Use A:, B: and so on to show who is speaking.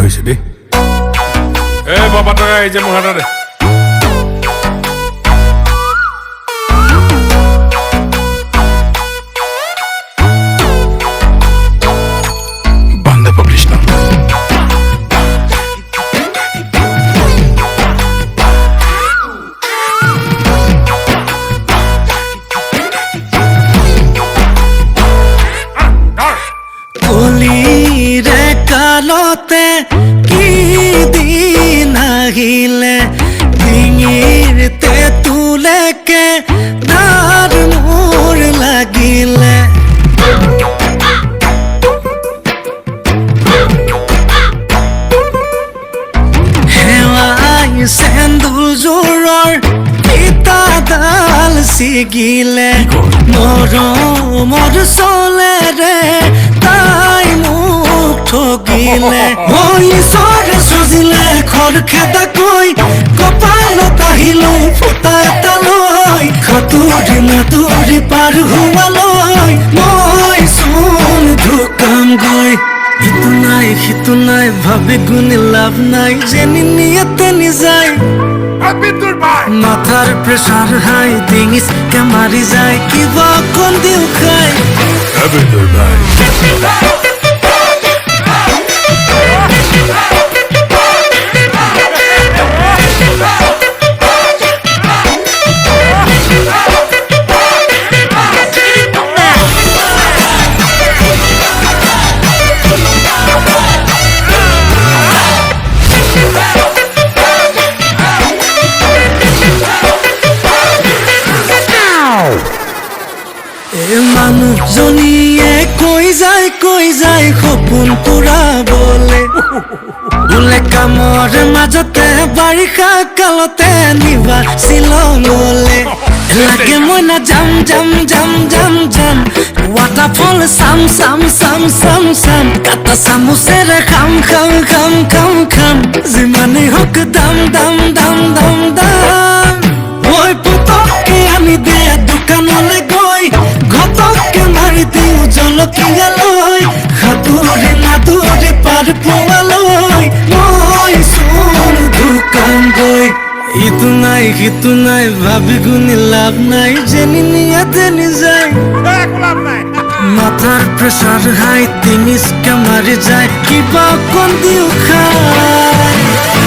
A: হৈছে দেই এ বাবা টাকা এই যে মোৰ হাততে
B: কালতে কি দিন আহিলে ডিঙিৰতে তুলেকে তাৰ মোৰ লাগিলে হেৱাই সেন্দুৰজোৰৰ পিতাডাল ছিগিলে মৰমৰ চলেৰে তাই মোক ঠগিলে ঈশ্বৰে সজিলে খৰখেদাকৈ কপালত আহিলৈ ফুটা এটা লৈ সাঁতুৰি নাতুৰি পাৰ হোৱালৈ মই চোন ঢুকামগৈ সিটো নাই ভাবি গুণি লাভ নাই যেনি নিয়াতে নিযায় মাথাৰ প্ৰেছাৰ হাই ডিঙিচকে মাৰি যায় কিবা অকণ দিও খাই মানুহজনীয়ে কৈ যায় সপোন পুৰাবলে বোলে কামৰ মাজতে বাৰিষা কালতে নিবা শ্বিলঙলে লাগে মই না যাম ৱাটাৰফল চাম কাটা চামুচেৰে খাম যিমানেই হওক দাম ঐ পুতককে আনি দে দোকানলৈ গৈ ঘটককে মাৰি দিওঁ জলকীয়া লৈ সাঁতুৰি নাতুৰি পাৰ পোৱালৈ মই চোন ঢুকামগৈ সিটো নাই ভাবি গুণি লাভ নাই যেনি নিয়াতে নিযায় মাথাৰ প্ৰেছাৰ হাই ডিঙিচকে মাৰি যায় কিবা অকণ দিও খাই